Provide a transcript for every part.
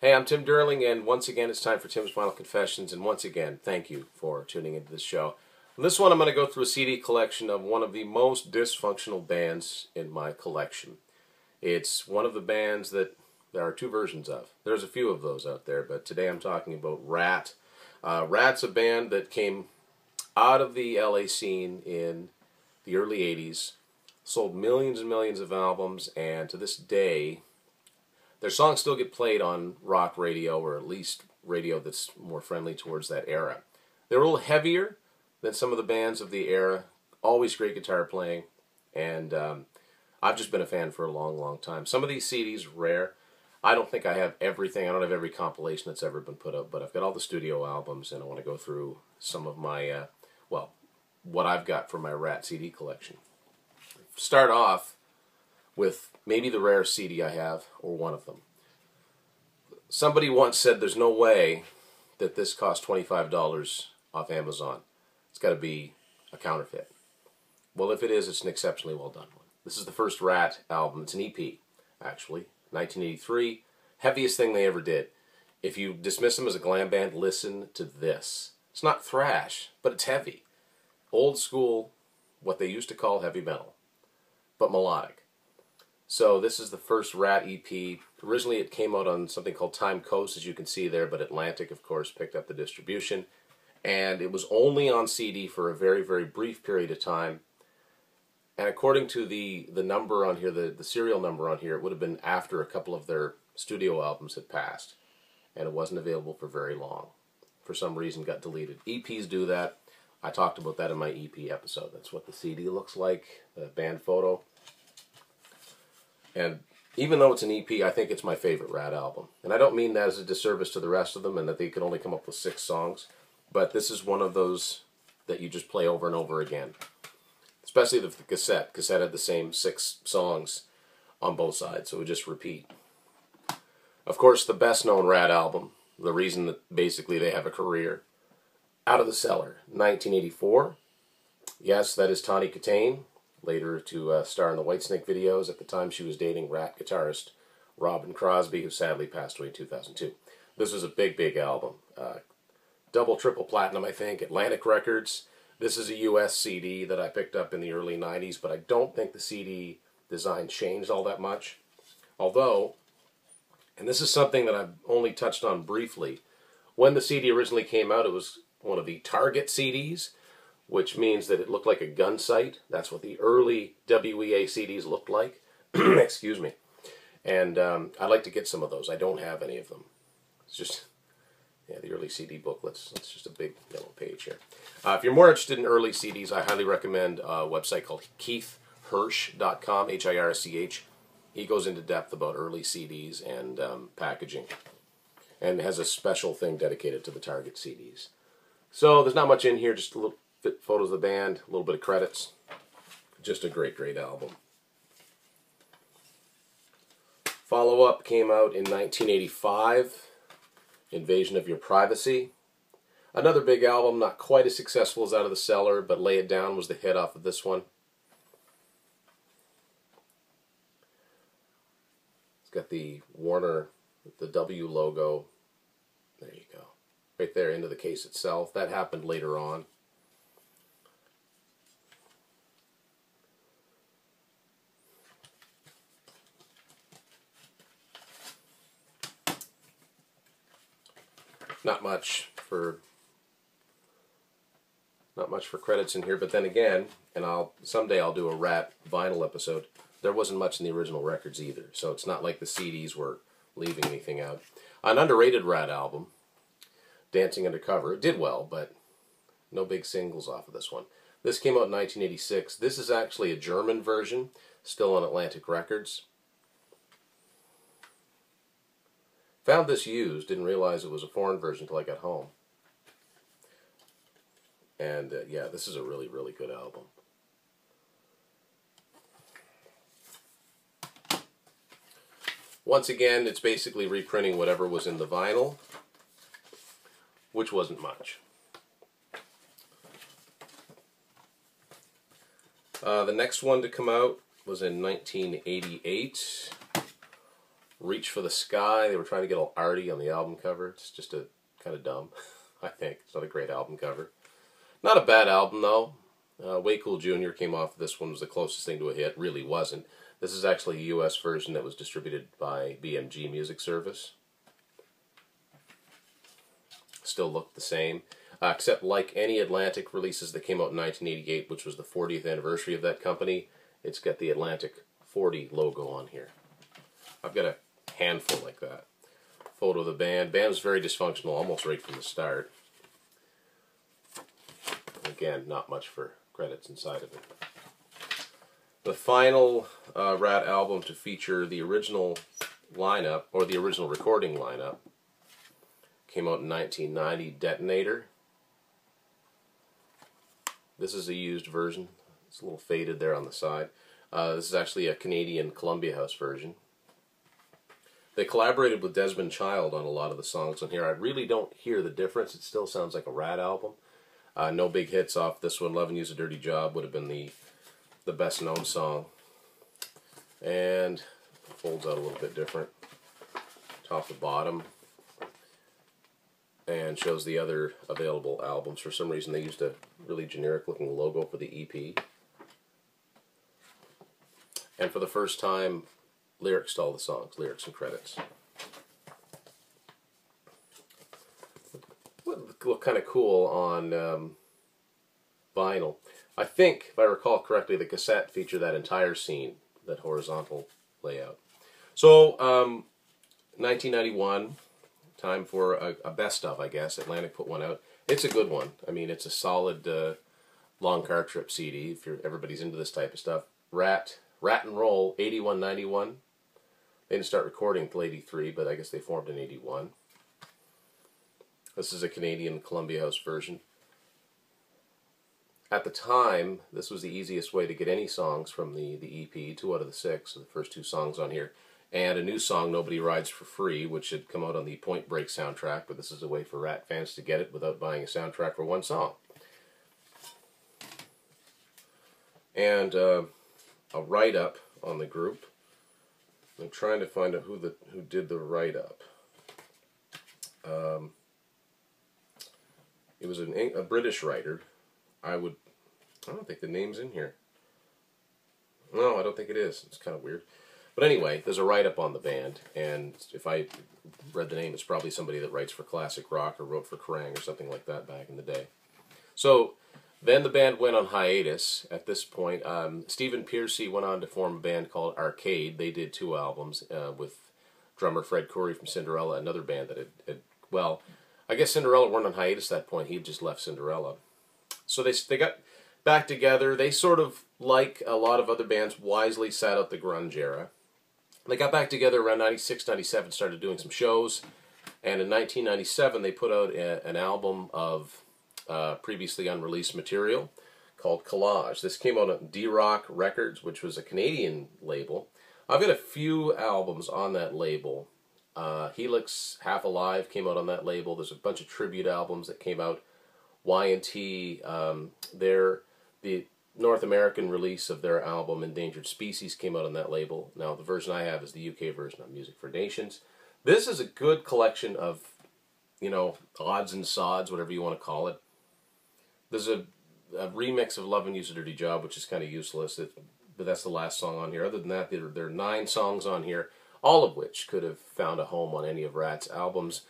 Hey, I'm Tim Durling, and once again it's time for Tim's Final Confessions, and once again, thank you for tuning into this show. On this one, I'm going to go through a CD collection of one of the most dysfunctional bands in my collection. It's one of the bands that there are two versions of. There's a few of those out there, but today I'm talking about Ratt. Ratt's a band that came out of the LA scene in the early 80s, sold millions and millions of albums, and to this day, their songs still get played on rock radio, or at least radio that's more friendly towards that era. They're a little heavier than some of the bands of the era, always great guitar playing, and I've just been a fan for a long, long time. Some of these CDs, rare. I don't think I have everything. I don't have every compilation that's ever been put up, but I've got all the studio albums, and I want to go through some of my, what I've got for my Ratt CD collection. Start off with maybe the rare CD I have, or one of them. Somebody once said there's no way that this cost $25 off Amazon. It's got to be a counterfeit. Well, if it is, it's an exceptionally well done one. This is the first Ratt album. It's an EP, actually. 1983. Heaviest thing they ever did. If you dismiss them as a glam band, listen to this. It's not thrash, but it's heavy. Old school, what they used to call heavy metal, but melodic. So this is the first Ratt EP. Originally it came out on something called Time Coast, as you can see there, but Atlantic, of course, picked up the distribution. And it was only on CD for a very, very brief period of time. And according to the number on here, the serial number on here, it would have been after a couple of their studio albums had passed. And it wasn't available for very long. For some reason got deleted. EPs do that. I talked about that in my EP episode. That's what the CD looks like, the band photo. And even though it's an EP, I think it's my favorite Ratt album. And I don't mean that as a disservice to the rest of them and that they could only come up with 6 songs. But this is one of those that you just play over and over again. Especially the cassette. Cassette had the same 6 songs on both sides, so it would just repeat. Of course, the best known Ratt album, the reason that basically they have a career, Out of the Cellar, 1984. Yes, that is Tawny Kitaen. Later to star in the Whitesnake videos. At the time, she was dating Ratt guitarist Robin Crosby, who sadly passed away in 2002. This was a big, big album. Double, triple platinum, I think. Atlantic Records. This is a US CD that I picked up in the early 90s, but I don't think the CD design changed all that much. Although, and this is something that I've only touched on briefly, when the CD originally came out, it was one of the Target CDs, which means that it looked like a gun sight. That's what the early WEA CDs looked like. Excuse me. And I'd like to get some of those. I don't have any of them. It's just, yeah, the early CD booklets. It's just a big yellow page here. If you're more interested in early CDs, I highly recommend a website called KeithHirsch.com, H-I-R-S-C-H. He goes into depth about early CDs and packaging, and has a special thing dedicated to the Target CDs. So there's not much in here, just a little photos of the band, a little bit of credits. Just a great, great album. Follow-up came out in 1985, Invasion of Your Privacy. Another big album, not quite as successful as Out of the Cellar, but Lay It Down was the hit off of this one. It's got the Warner, the W logo. There you go. Right there into the case itself. That happened later on. Not much for credits in here, but then again, and someday I'll do a Ratt vinyl episode. There wasn't much in the original records either, so it's not like the CDs were leaving anything out. An underrated Ratt album, Dancing Undercover. It did well, but no big singles off of this one. This came out in 1986. This is actually a German version, still on Atlantic Records. Found this used, didn't realize it was a foreign version until I got home. And yeah, this is a really, really good album. Once again, it's basically reprinting whatever was in the vinyl, which wasn't much. The next one to come out was in 1988. Reach for the Sky. They were trying to get all arty on the album cover. It's just a kind of dumb, I think. It's not a great album cover. Not a bad album, though. Way Cool Jr. came off. This one was the closest thing to a hit. Really wasn't. This is actually a U.S. version that was distributed by BMG Music Service. Still looked the same. Except like any Atlantic releases that came out in 1988, which was the 40th anniversary of that company, it's got the Atlantic 40 logo on here. I've got a handful like that. Photo of the band. Band was very dysfunctional almost right from the start. Again, not much for credits inside of it. The final Ratt album to feature the original lineup, or the original recording lineup, came out in 1990, Detonator. This is a used version. It's a little faded there on the side. This is actually a Canadian Columbia House version. They collaborated with Desmond Child on a lot of the songs on here. I really don't hear the difference. It still sounds like a Ratt album. No big hits off this one. Lovin' You's a Dirty Job would have been the best known song. And it folds out a little bit different. Top to bottom. And shows the other available albums. For some reason they used a really generic looking logo for the EP. And for the first time, lyrics to all the songs, lyrics and credits. Look kind of cool on vinyl. I think, if I recall correctly, the cassette featured that entire scene, that horizontal layout. So, 1991, time for a best of, I guess. Atlantic put one out. It's a good one. I mean, it's a solid long car trip CD, if everybody's into this type of stuff. Ratt Roll 8191. They didn't start recording until 83, but I guess they formed in 81. This is a Canadian Columbia House version. At the time, this was the easiest way to get any songs from the EP, 2 out of the 6, so the first 2 songs on here, and a new song, Nobody Rides for Free, which had come out on the Point Break soundtrack, but this is a way for Ratt fans to get it without buying a soundtrack for one song. And a write-up on the group. I'm trying to find out who did the write-up. It was a British writer. I don't think the name's in here. No, I don't think it is. It's kind of weird. But anyway, there's a write-up on the band, and if I read the name, it's probably somebody that writes for classic rock or wrote for Kerrang or something like that back in the day. So then the band went on hiatus. At this point, Stephen Pearcy went on to form a band called Arcade. They did 2 albums with drummer Fred Coury from Cinderella, another band that had well, I guess Cinderella weren't on hiatus at that point. He had just left Cinderella. So they got back together. They sort of, like a lot of other bands, wisely sat out the grunge era. They got back together around 96, 97, started doing some shows. And in 1997, they put out an album of previously unreleased material called Collage. This came out on D-Rock Records, which was a Canadian label. I've got a few albums on that label. Helix, Half Alive came out on that label. There's a bunch of tribute albums that came out. Y&T, the North American release of their album Endangered Species came out on that label. Now the version I have is the UK version on Music for Nations. This is a good collection of, odds and sods, whatever you want to call it. There's a remix of Lovin' You's a Dirty Job, which is kind of useless, but that's the last song on here. Other than that, there are 9 songs on here, all of which could have found a home on any of Ratt's albums.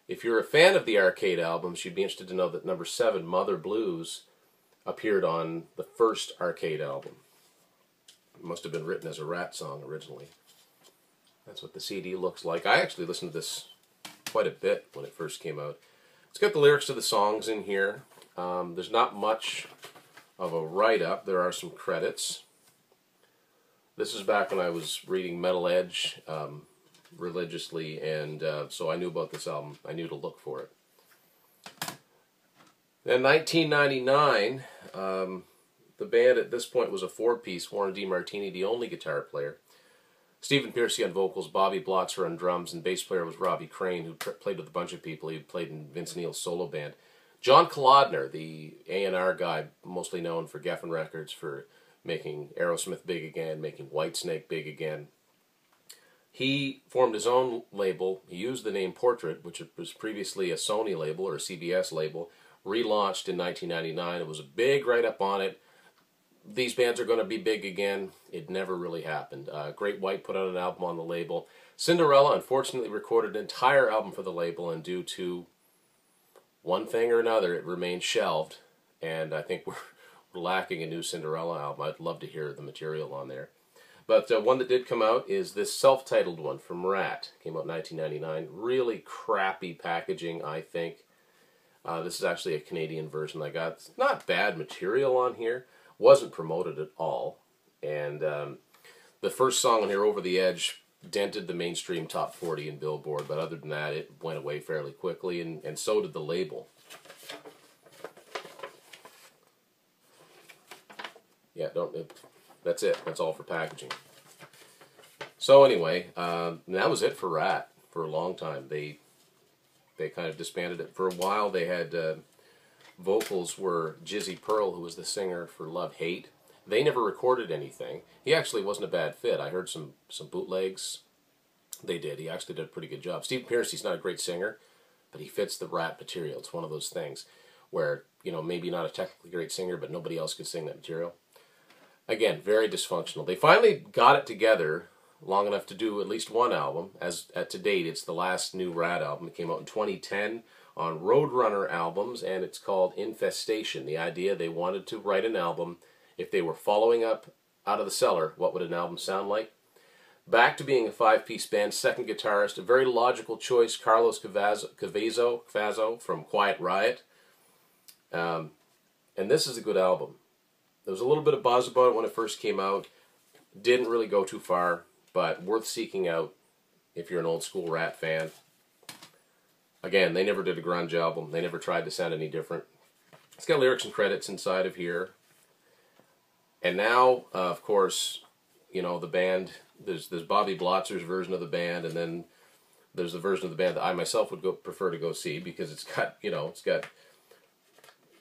If you're a fan of the Arcade albums, you'd be interested to know that number 7, Mother Blues, appeared on the first Arcade album. It must have been written as a Ratt song originally. That's what the CD looks like. I actually listened to this quite a bit when it first came out. It's got the lyrics to the songs in here. There's not much of a write-up. There are some credits. This is back when I was reading Metal Edge religiously, and so I knew about this album. I knew to look for it. In 1999, the band at this point was a 4-piece. Warren DeMartini, the only guitar player. Stephen Pearcy on vocals, Bobby Blotzer on drums, and bass player was Robbie Crane, who played with a bunch of people. He played in Vince Neil's solo band. John Kolodner, the A&R guy, mostly known for Geffen Records, for making Aerosmith big again, making Whitesnake big again. He formed his own label. He used the name Portrait, which was previously a Sony label or a CBS label, relaunched in 1999. It was a big write-up on it. These bands are going to be big again. It never really happened. Great White put out an album on the label. Cinderella, unfortunately, recorded an entire album for the label, and due to one thing or another, it remained shelved. And I think we're lacking a new Cinderella album. I'd love to hear the material on there. But one that did come out is this self-titled one from Ratt. Came out in 1999. Really crappy packaging, I think. This is actually a Canadian version I got. It's not bad material on here. Wasn't promoted at all. And the first song on here, Over the Edge, dented the mainstream top 40 in Billboard. But other than that, it went away fairly quickly. And so did the label. Yeah, that's it. That's all for packaging. So anyway, that was it for Ratt for a long time. They kind of disbanded it. For a while, they had vocals were Jizzy Pearl, who was the singer for Love Hate. They never recorded anything. He actually wasn't a bad fit. I heard some bootlegs. They did. He actually did a pretty good job. Stephen Pearcy's not a great singer, but he fits the Ratt material. It's one of those things where, you know, maybe not a technically great singer, but nobody else could sing that material. Again, very dysfunctional. They finally got it together long enough to do at least one album. As to date, it's the last new Ratt album. It came out in 2010 on Roadrunner Albums, and it's called Infestation. The idea, they wanted to write an album. If they were following up Out of the Cellar, what would an album sound like? Back to being a five-piece band, second guitarist, a very logical choice, Carlos Cavazo from Quiet Riot. And this is a good album. There was a little bit of buzz about it when it first came out. Didn't really go too far, but worth seeking out if you're an old school Ratt fan. Again, they never did a grunge album. They never tried to sound any different. It's got lyrics and credits inside of here. And now, of course, you know, the band, there's Bobby Blotzer's version of the band, and then there's the version of the band that I myself would prefer to go see, because it's got, you know, it's got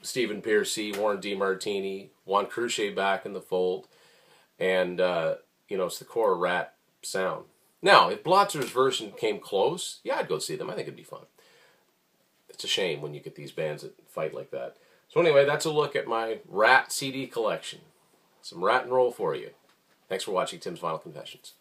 Stephen Pearcy, Warren DeMartini, Juan Cruce back in the fold, and, you know, it's the core Ratt sound. Now, if Blotzer's version came close, yeah, I'd go see them. I think it'd be fun. It's a shame when you get these bands that fight like that. So anyway, that's a look at my Ratt CD collection. Some Ratt and Roll for you. Thanks for watching Tim's Vinyl Confessions.